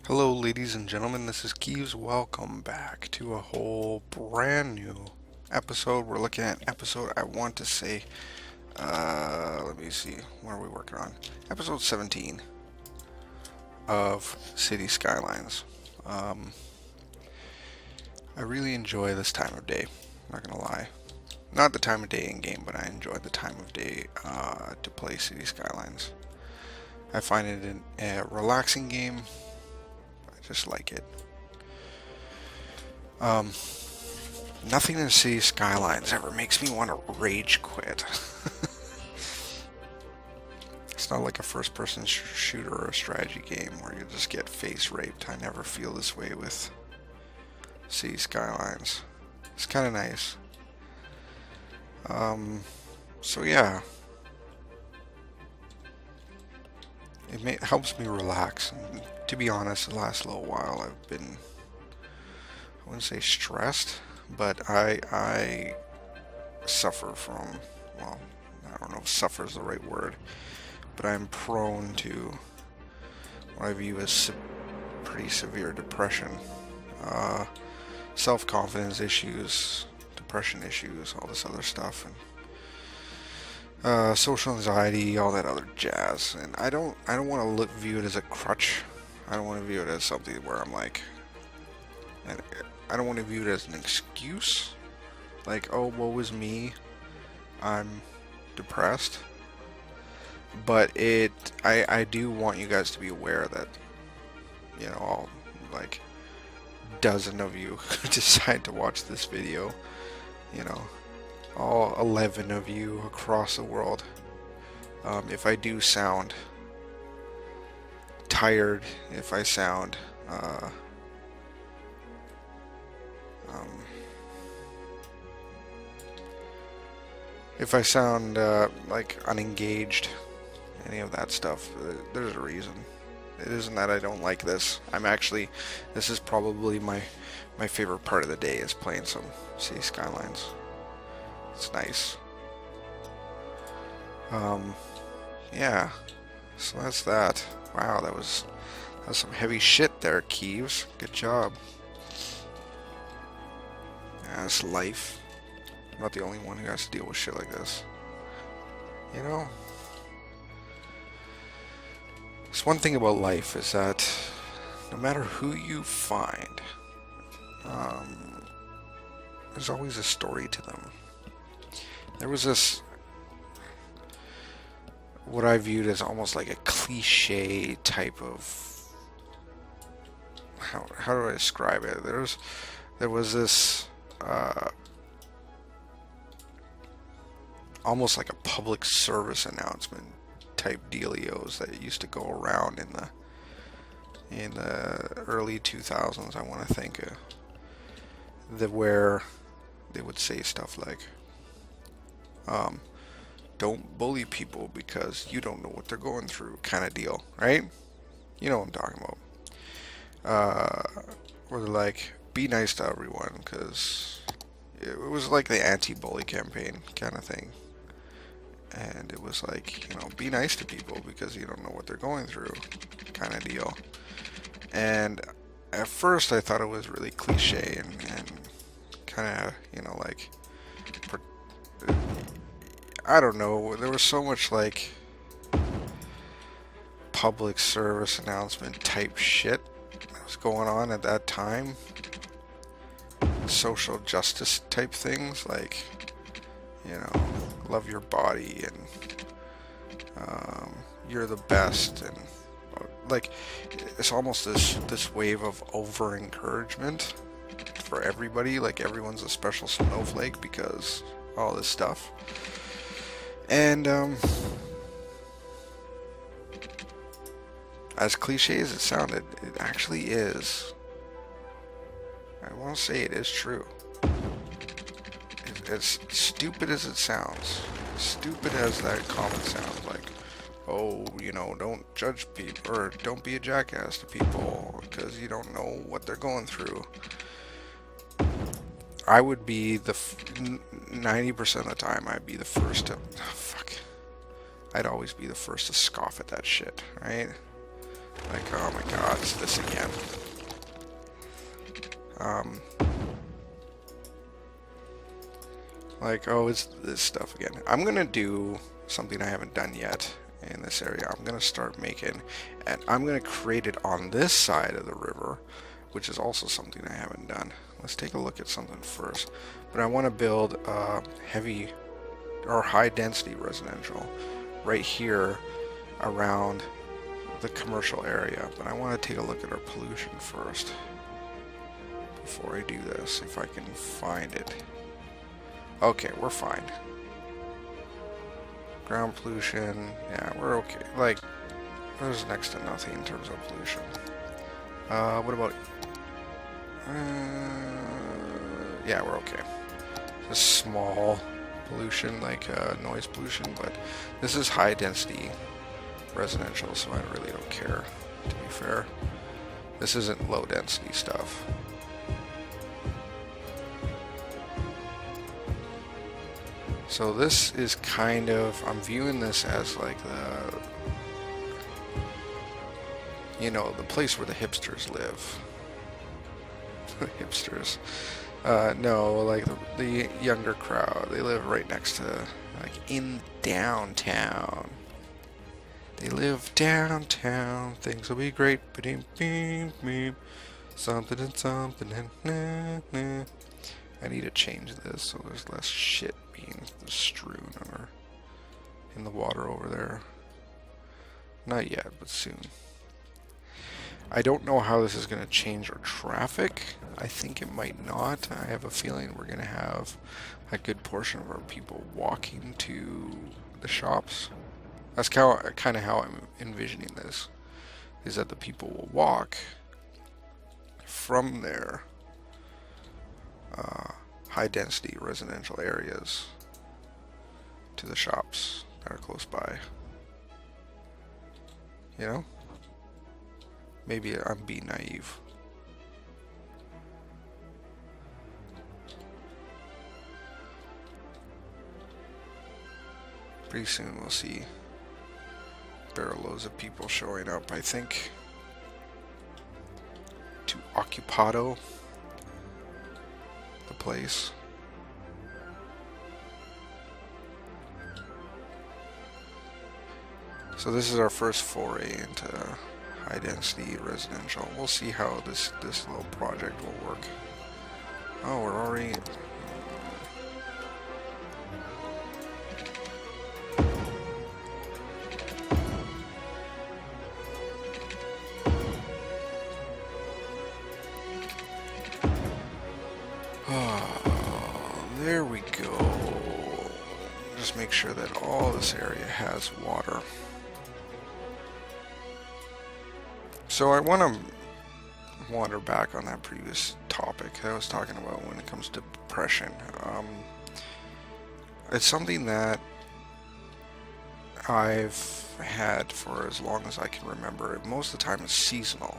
Hello, ladies and gentlemen, this is Keeves. Welcome back to a whole brand new episode. We're looking at episode, I want to say, let me see, what are we working on? Episode 17 of Cities Skylines. I really enjoy this time of day, I'm not gonna lie. Not the time of day in game, but I enjoy the time of day to play Cities Skylines. I find it a relaxing game. I just like it. Nothing in Cities Skylines ever makes me want to rage quit. It's not like a first-person shooter or a strategy game where you just get face raped. I never feel this way with Cities Skylines. It's kind of nice. So yeah, it helps me relax. And to be honest, the last little while I've been, I wouldn't say stressed, but I suffer from, well, I don't know if suffer is the right word, but I'm prone to what I view as pretty severe depression, self-confidence issues, depression issues, all this other stuff, and social anxiety, all that other jazz. And I don't want to view it as a crutch. I don't want to view it as something where I'm like, I don't want to view it as an excuse. Like, oh, woe is me, I'm depressed. But I do want you guys to be aware that, you know, all like dozen of you decide to watch this video, you know, all 11 of you across the world. If I do sound tired, if I sound like unengaged, any of that stuff, there's a reason. It isn't that I don't like this. This is probably my favorite part of the day, is playing some Cities Skylines. It's nice. Yeah. So that's that. Wow, that was some heavy shit there, Keeves. Good job. Yeah, it's life. I'm not the only one who has to deal with shit like this. You know? It's one thing about life is that no matter who you find, there's always a story to them. There was this, what I viewed as almost like a cliche type of, how do I describe it? There was this almost like a public service announcement type dealios that used to go around in the early 2000s, I want to think, where they would say stuff like, don't bully people because you don't know what they're going through, kind of deal, right? You know what I'm talking about. Where they're like, be nice to everyone, because it was like the anti-bully campaign kind of thing. And it was like, you know, be nice to people because you don't know what they're going through, kind of deal. And at first I thought it was really cliche and kind of, you know, like, I don't know, there was so much like public service announcement type shit that was going on at that time. Social justice type things, like, you know, love your body and you're the best, and like, it's almost this wave of over encouragement for everybody, like everyone's a special snowflake because all this stuff. And as cliche as it sounded, it actually is, I want to say it is true. As stupid as it sounds, stupid as that comment sounds, like, oh, you know, don't judge people, or don't be a jackass to people because you don't know what they're going through. I would be 90% of the time, I'd be the first to, I'd always be the first to scoff at that shit, right? Like, oh my god, it's this again. Like, oh, it's this stuff again. I'm gonna do something I haven't done yet in this area. I'm gonna start making, and I'm gonna create it on this side of the river, which is also something I haven't done. Let's take a look at something first. But I want to build heavy or high density residential right here around the commercial area. But I want to take a look at our pollution first before I do this, if I can find it. Okay, we're fine. Ground pollution, yeah, we're okay. Like, there's next to nothing in terms of pollution. What about... yeah, we're okay. Just small pollution, like noise pollution, but this is high density residential, so I really don't care, to be fair. This isn't low density stuff. So this is kind of, I'm viewing this as like the, you know, the place where the hipsters live. Hipsters. No, like the younger crowd. They live right next to, like, in downtown. They live downtown. Things will be great. Ba-ding, beep, beep. Something and something and nah, nah. I need to change this so there's less shit being strewn or in the water over there. Not yet, but soon. I don't know how this is going to change our traffic. I think it might not. I have a feeling we're going to have a good portion of our people walking to the shops. That's kind of how I'm envisioning this, is that the people will walk from their high density residential areas to the shops that are close by. You know? Maybe I'm being naive. Pretty soon we'll see barrel loads of people showing up, I think, to Occupado the place. So this is our first foray into high density residential. We'll see how this little project will work. Oh, we're already... Oh, there we go. Just make sure that all this area has water. So I want to wander back on that previous topic I was talking about when it comes to depression. It's something that I've had for as long as I can remember. Most of the time it's seasonal.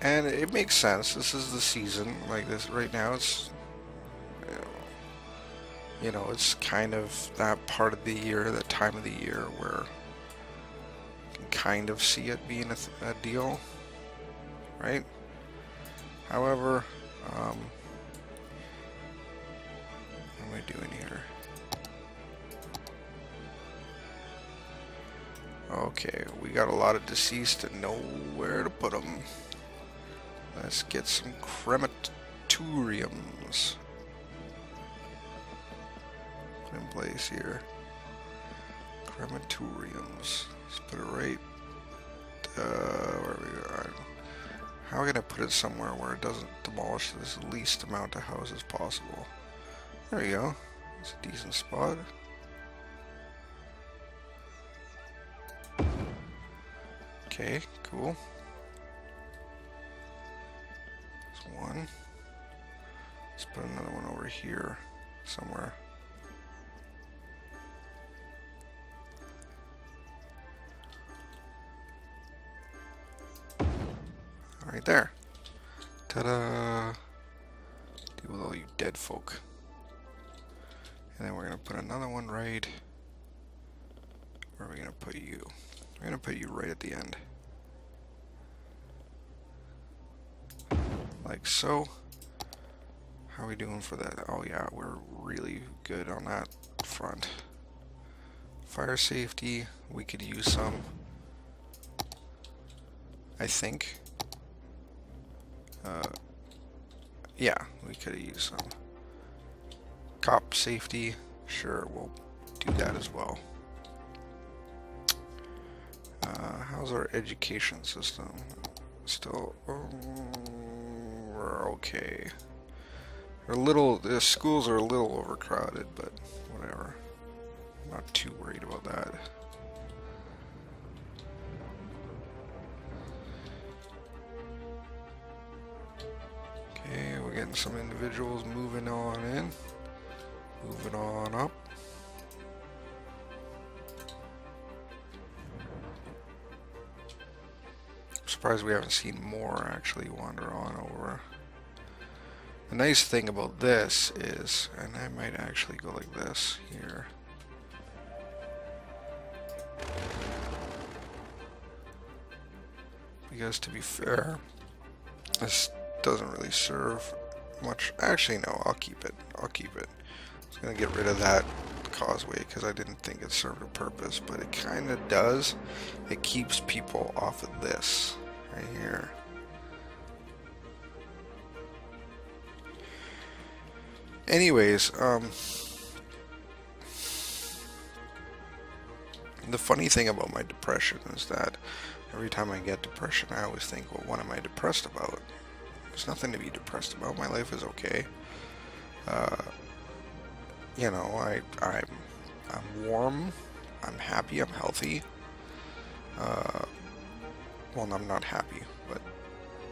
And it makes sense. This is the season. Like this right now, it's, you know, it's kind of that part of the year, that time of the year where you can kind of see it being a deal, right? However, what am I doing here? Okay, we got a lot of deceased and know where to put them. Let's get some crematoriums put in place here. Crematoriums. Let's put it right. Where we are. How can I put it somewhere where it doesn't demolish this least amount of houses possible? There we go. It's a decent spot. Okay, cool. There's one. Let's put another one over here somewhere. Right there. Ta-da! Deal with all you dead folk. And then we're gonna put another one right. Where are we gonna put you? I'm gonna put you right at the end. Like so. How are we doing for that? Oh yeah, we're really good on that front. Fire safety, we could use some. I think. Yeah, we could use some. Cop safety, sure, we'll do that as well. How's our education system? Still, we're okay. The schools are a little overcrowded, but whatever. I'm not too worried about that. Okay, we're getting some individuals moving on in. Moving on up. I'm surprised we haven't seen more actually wander on over. The nice thing about this is, and I might actually go like this here. Because to be fair, this doesn't really serve much. Actually, no, I'll keep it. I'll keep it. I was going to get rid of that causeway because I didn't think it served a purpose, but it kind of does. It keeps people off of this right here. Anyways, the funny thing about my depression is that every time I get depression, I always think, well, what am I depressed about? There's nothing to be depressed about. My life is okay. You know, I'm warm. I'm happy. I'm healthy. Well, I'm not happy, but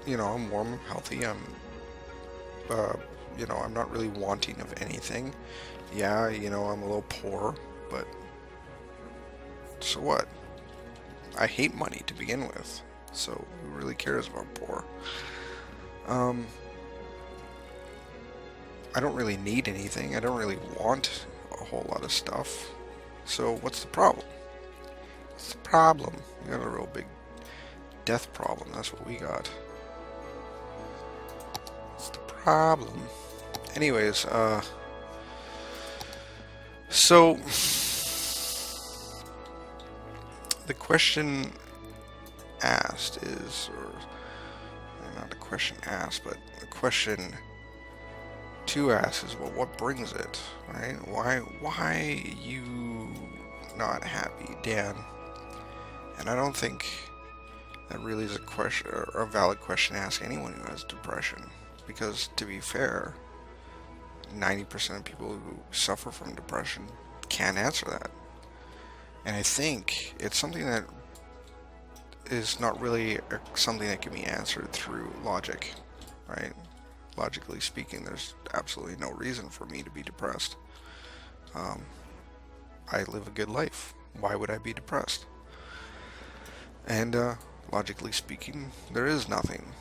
you know, I'm warm. I'm healthy. You know, I'm not really wanting of anything. Yeah, you know, I'm a little poor, but so what? I hate money to begin with, so who really cares if I'm poor? I don't really need anything. I don't really want a whole lot of stuff. So what's the problem? What's the problem? We got a real big death problem. That's what we got. What's the problem? Anyways, so the question asked is, or not a question asked, but the question to ask is, well, what brings it, right? Why you not happy, Dan? And I don't think that really is a question, or a valid question to ask anyone who has depression, because to be fair, 90% of people who suffer from depression can't answer that. And I think it's something that is not really something that can be answered through logic, right? Logically speaking, there's absolutely no reason for me to be depressed. I live a good life. Why would I be depressed? And logically speaking, there is nothing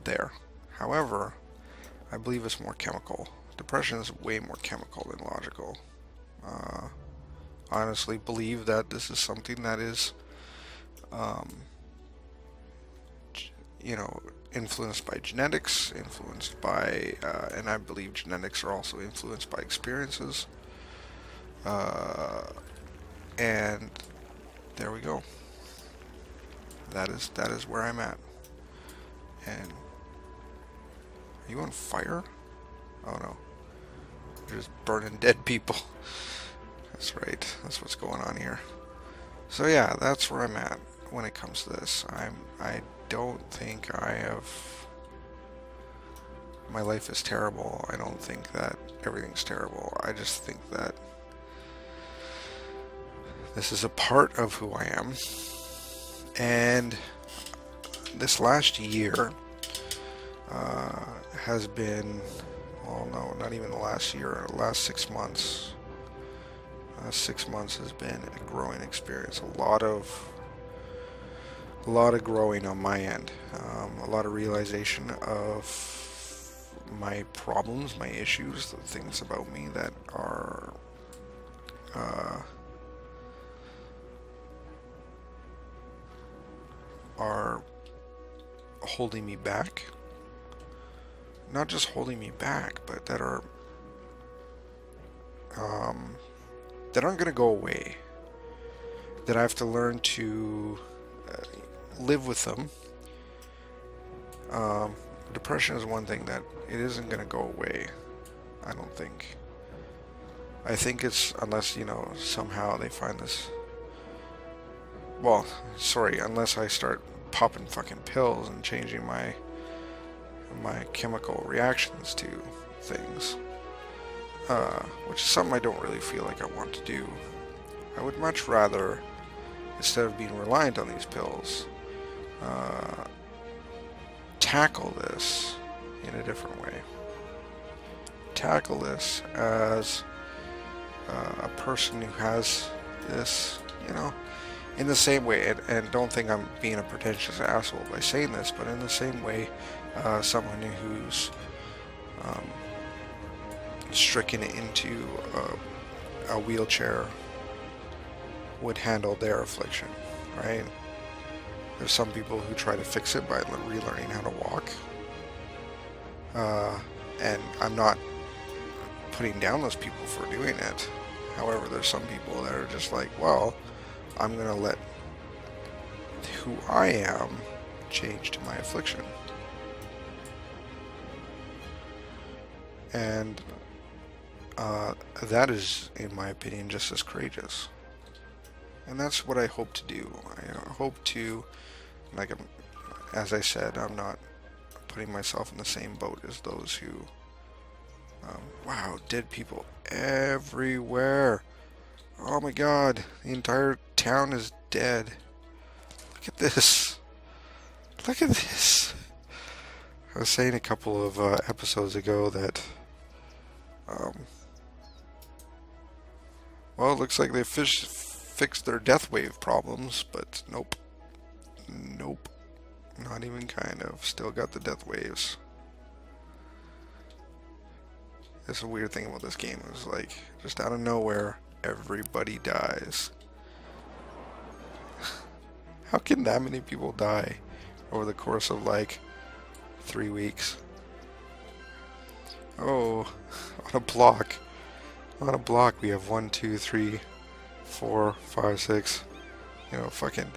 there. However, I believe it's more chemical. Depression is way more chemical than logical. I honestly believe that this is something that is, you know, influenced by genetics, influenced by, and I believe genetics are also influenced by experiences. And there we go. That is where I'm at. And are you on fire? Oh no. You're just burning dead people. That's right. That's what's going on here. So yeah, that's where I'm at when it comes to this. I don't think I have... My life is terrible. I don't think that everything's terrible. I just think that this is a part of who I am. And this last year has been, well, no, not even the last year, the last 6 months. 6 months has been a growing experience. A lot of growing on my end. A lot of realization of my problems, my issues, the things about me that are are holding me back. Not just holding me back, but that are that aren't going to go away. That I have to learn to live with them. Depression is one thing that it isn't going to go away. I don't think. I think it's, unless, you know, somehow they find this. Well, sorry, unless I start popping fucking pills and changing my chemical reactions to things, which is something I don't really feel like I want to do. I would much rather, instead of being reliant on these pills, tackle this in a different way. Tackle this as a person who has this, you know, in the same way, and don't think I'm being a pretentious asshole by saying this, but in the same way, someone who's stricken into a wheelchair would handle their affliction, right? There's some people who try to fix it by relearning how to walk, and I'm not putting down those people for doing it. However, there's some people that are just like, well, I'm going to let who I am change to my affliction. And that is, in my opinion, just as courageous. And that's what I hope to do. I hope to, like, as I said, I'm not putting myself in the same boat as those who, wow, dead people everywhere. Oh my god, the entire town is dead. Look at this. Look at this. I was saying a couple of episodes ago that, well, it looks like they fixed their death wave problems, but nope. Nope. Not even kind of. Still got the death waves. That's a weird thing about this game. It was like, just out of nowhere, everybody dies. How can that many people die over the course of like 3 weeks? Oh, on a block. On a block we have 1, 2, 3, 4, 5, 6, you know, fucking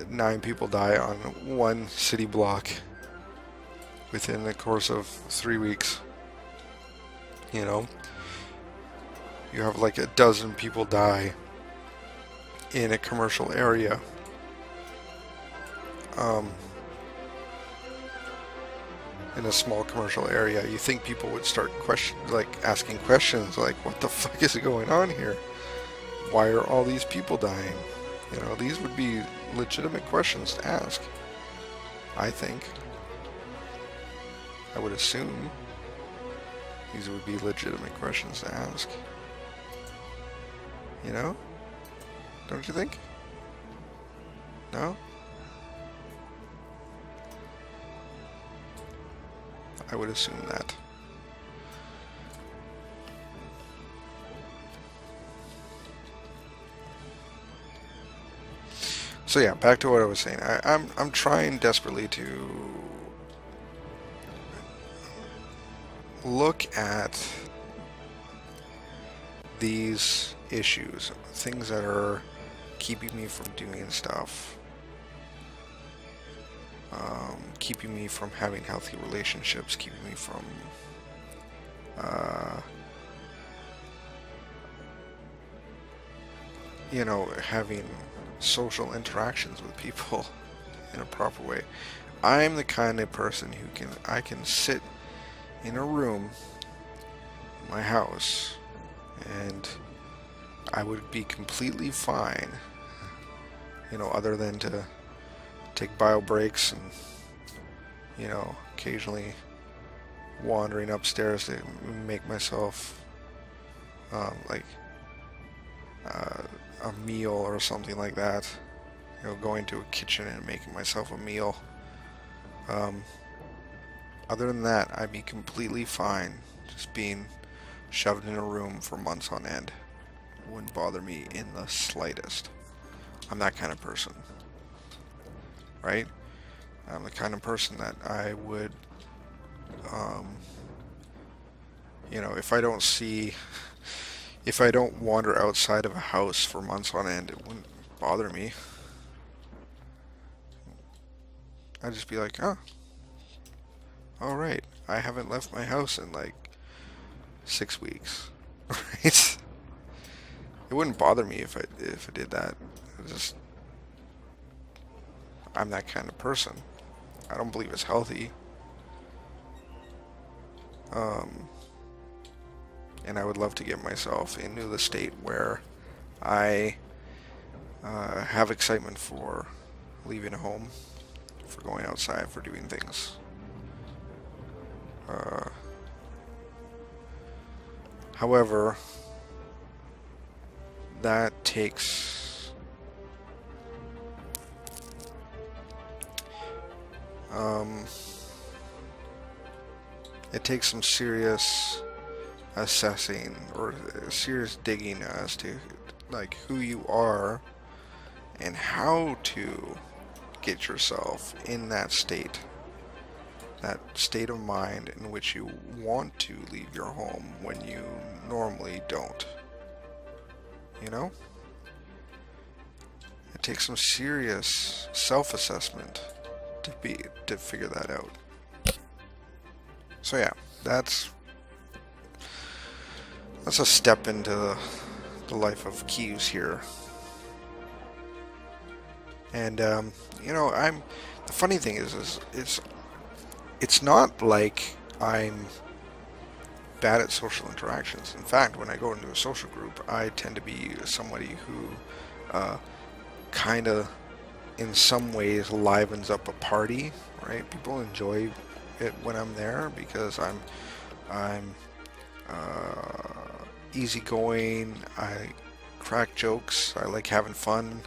9 people die on one city block within the course of 3 weeks. You know, you have like a dozen people die in a commercial area. In a small commercial area. You think people would start asking questions like, what the fuck is going on here? Why are all these people dying? You know, these would be legitimate questions to ask, I think. I would assume these would be legitimate questions to ask. You know? Don't you think? No? I would assume that. So yeah, back to what I was saying. I'm trying desperately to look at these issues, things that are keeping me from doing stuff, keeping me from having healthy relationships, keeping me from you know, having social interactions with people in a proper way. I'm the kind of person who I can sit in a room in my house and I would be completely fine, you know, other than to take bio breaks and, you know, occasionally wandering upstairs to make myself like a meal or something like that. You know, going to a kitchen and making myself a meal. Other than that, I'd be completely fine just being shoved in a room for months on end. It wouldn't bother me in the slightest. I'm that kind of person. right? I'm the kind of person that I would, um, if if I don't wander outside of a house for months on end, it wouldn't bother me. I'd just be like, oh, all right, I haven't left my house in like 6 weeks, right? It wouldn't bother me if I did that. I'm that kind of person. I don't believe it's healthy. Um, and I would love to get myself into the state where I have excitement for leaving home, for going outside, for doing things. However, that takes it takes some serious assessing or serious digging as to like who you are and how to get yourself in that state of mind in which you want to leave your home when you normally don't. You know? It takes some serious self-assessment to figure that out. So yeah, that's a step into the life of Keeves here. And the funny thing is it's not like I'm bad at social interactions. In fact, when I go into a social group, I tend to be somebody who kind of, in some ways, livens up a party. Right? People enjoy it when I'm there because I'm easygoing. I crack jokes. I like having fun.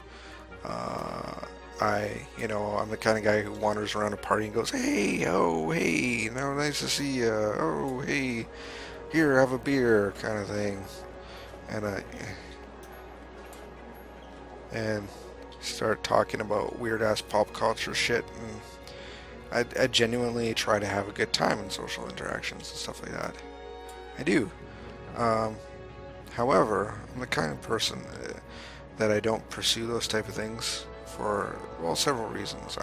I'm the kind of guy who wanders around a party and goes, "Hey, oh, hey, nice to see you. Oh, hey, here, have a beer," kind of thing, and start talking about weird ass pop culture shit, and I genuinely try to have a good time in social interactions and stuff like that. I do. However, I'm the kind of person that I don't pursue those type of things for, well, several reasons.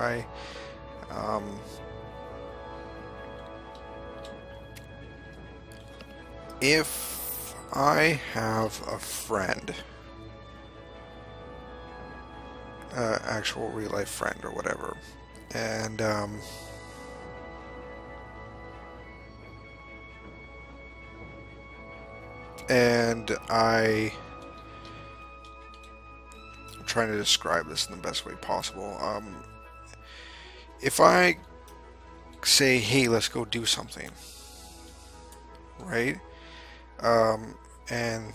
If I have a friend, actual real life friend or whatever, and I'm trying to describe this in the best way possible. If I say, "Hey, let's go do something," right? And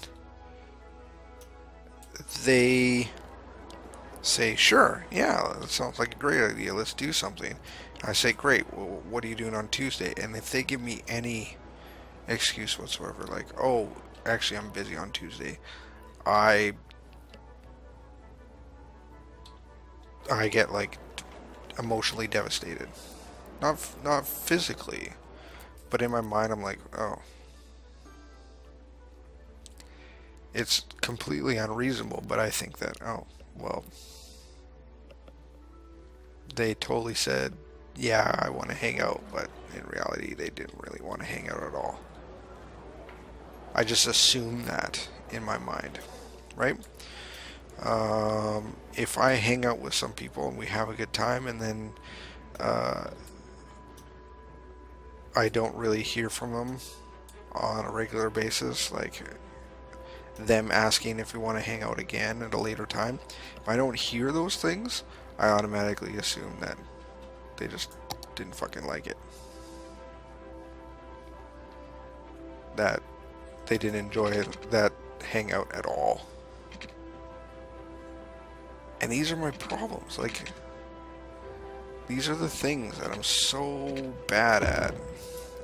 they say, "Sure, yeah, that sounds like a great idea. Let's do something." I say, "Great. Well, what are you doing on Tuesday?" And if they give me any excuse whatsoever, like, "Oh, actually, I'm busy on Tuesday," I get like emotionally devastated. Not physically, but in my mind, I'm like, oh, it's completely unreasonable. But I think that, oh, well, they totally said, "Yeah, I want to hang out," but in reality, they didn't really want to hang out at all. I just assume that in my mind, right? If I hang out with some people and we have a good time, and then I don't really hear from them on a regular basis, like them asking if we want to hang out again at a later time, if I don't hear those things, I automatically assume that they just didn't fucking like it. That they didn't enjoy that hangout at all. And these are my problems. Like, these are the things that I'm so bad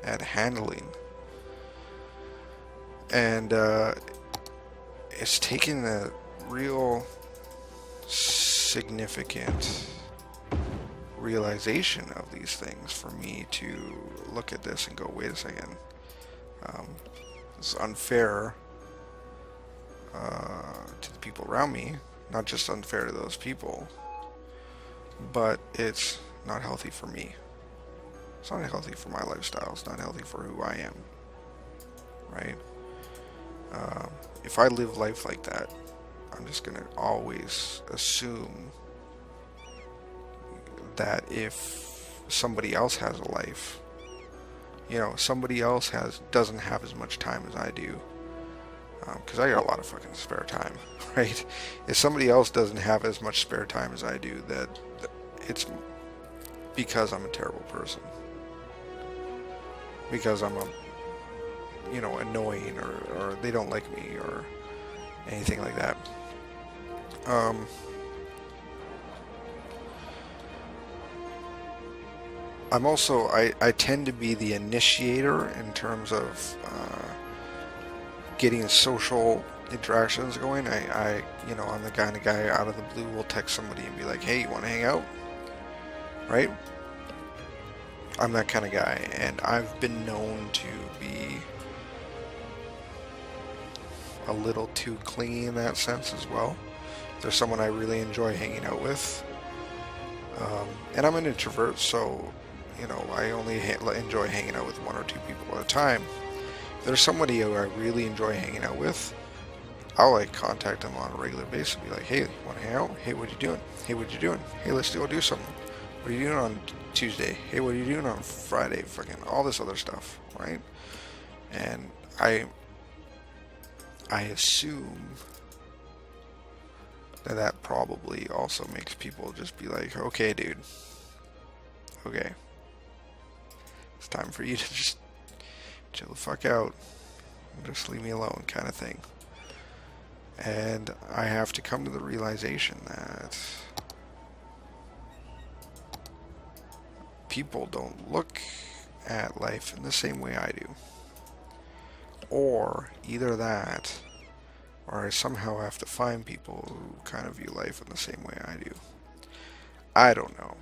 at handling. And it's taken a real significant realization of these things for me to look at this and go, wait a second, it's unfair to the people around me, not just unfair to those people, but it's not healthy for me. It's not healthy for my lifestyle. It's not healthy for who I am, right? If I live life like that, I'm just going to always assume that if somebody else has a life, you know, somebody else doesn't have as much time as I do, because I got a lot of fucking spare time, right? If somebody else doesn't have as much spare time as I do, that it's because I'm a terrible person, because I'm annoying, or they don't like me, or anything like that. I'm also, I tend to be the initiator in terms of getting social interactions going. I'm the kind of guy out of the blue will text somebody and be like, hey, you want to hang out? Right? I'm that kind of guy, and I've been known to be a little too clingy in that sense as well. There's someone I really enjoy hanging out with, and I'm an introvert, so I only enjoy hanging out with one or two people at a time. If there's somebody who I really enjoy hanging out with, I'll contact them on a regular basis and be like, hey, want to hang out? Hey, what you doing? Hey, what you doing? Hey, let's go do something. What are you doing on Tuesday? Hey, what are you doing on Friday? Fucking all this other stuff, right? And I assume that probably also makes people just be like, okay, dude, okay, it's time for you to just chill the fuck out and just leave me alone, kind of thing. And I have to come to the realization that people don't look at life in the same way I do. Or either that, or I somehow have to find people who kind of view life in the same way I do. I don't know.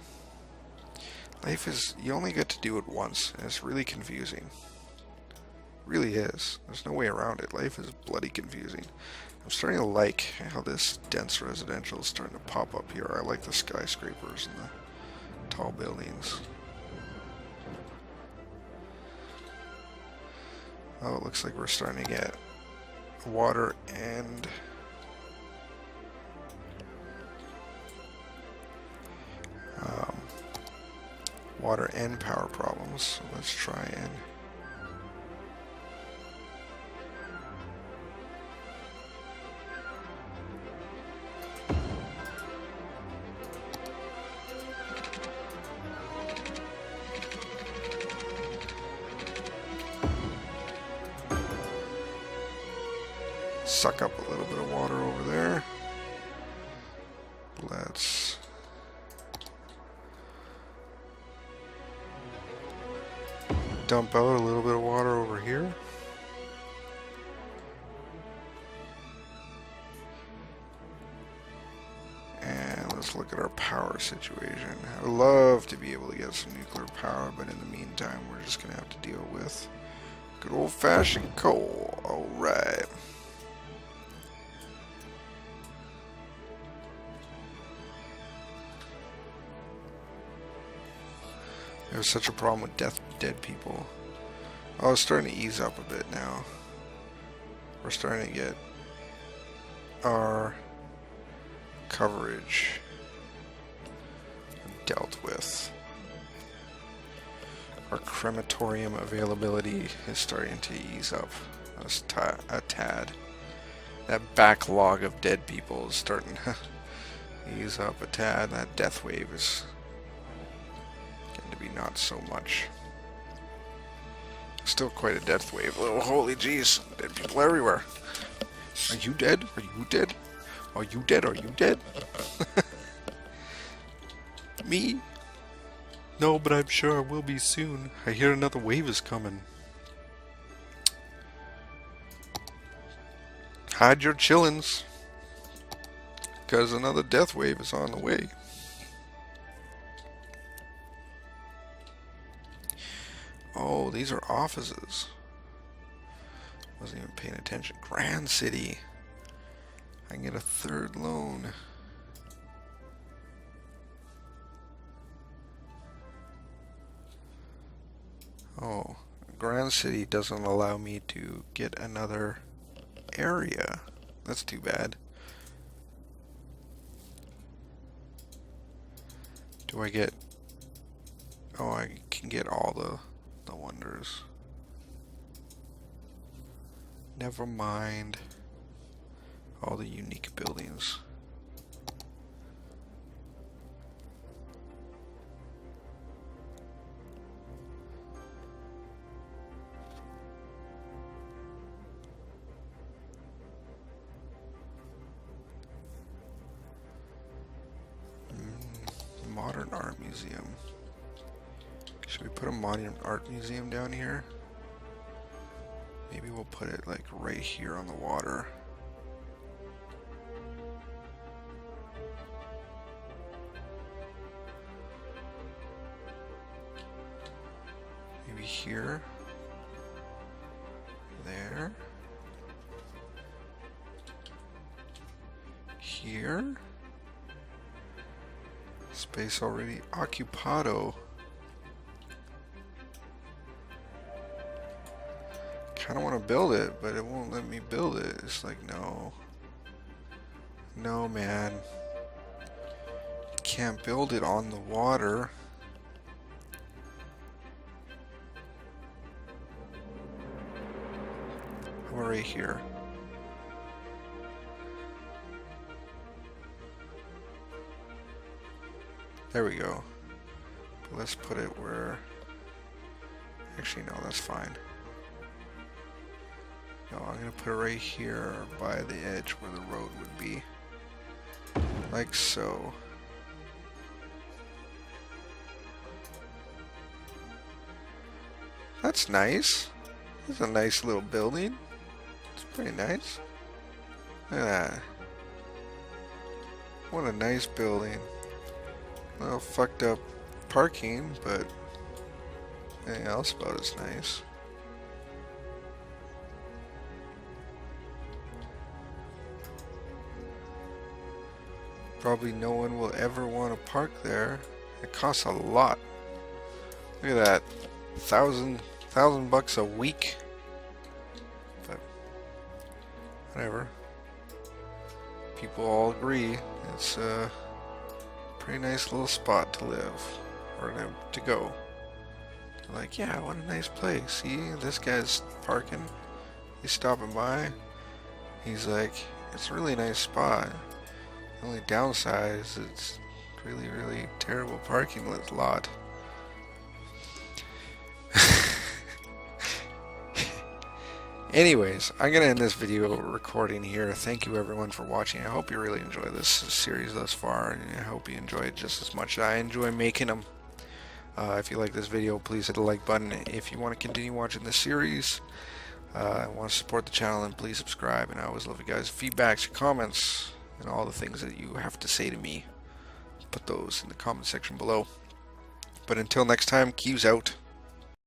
Life is, you only get to do it once, and it's really confusing. It really is. There's no way around it. Life is bloody confusing. I'm starting to like how this dense residential is starting to pop up here. I like the skyscrapers and the tall buildings. Oh, it looks like we're starting to get water and power problems. So let's try and suck up a little bit of water over there. Let's dump out a little bit of water over here. And let's look at our power situation. I'd love to be able to get some nuclear power, but in the meantime, we're just going to have to deal with good old-fashioned coal. Alright. There's such a problem with dead people. Oh, it's starting to ease up a bit now. We're starting to get our coverage dealt with. Our crematorium availability is starting to ease up a tad. That backlog of dead people is starting to ease up a tad. That death wave is getting to be not so much. Still quite a death wave. Oh, holy jeez. Dead people everywhere. Are you dead? Are you dead? Are you dead? Are you dead? Me? No, but I'm sure I will be soon. I hear another wave is coming. Hide your chillins, because another death wave is on the way. Oh, these are offices. Wasn't even paying attention. Grand City. I can get a third loan. Oh, Grand City doesn't allow me to get another area. That's too bad. Do I get... Oh, I can get all the wonders. Never mind. All the unique buildings. Modern art museum. Should we put a modern art museum down here? Maybe we'll put it like right here on the water. Maybe here. There. Here. Space already occupado. Kinda wanna build it, but it won't let me build it. It's like, no. No, man. Can't build it on the water. How about right here? There we go. But let's put it where... Actually, no, that's fine. No, I'm gonna put it right here by the edge where the road would be. Like so. That's nice. That's a nice little building. It's pretty nice. Look at that. What a nice building. A little fucked up parking, but anything else about it's nice. Probably no one will ever want to park there. It costs a lot. Look at that. $1,000 a week. But whatever. People all agree it's a pretty nice little spot to live or to go. They're like, yeah, what a nice place. See, this guy's parking. He's stopping by. He's like, it's a really nice spot. The only downside is it's really, really terrible parking lot. Anyways, I'm going to end this video recording here. Thank you everyone for watching. I hope you really enjoy this series thus far, and I hope you enjoy it just as much as I enjoy making them. If you like this video, please hit the like button. If you want to continue watching this series, want to support the channel, then please subscribe. And I always love you guys' feedbacks, your comments, and all the things that you have to say to me. Put those in the comment section below. But until next time, Keeves out.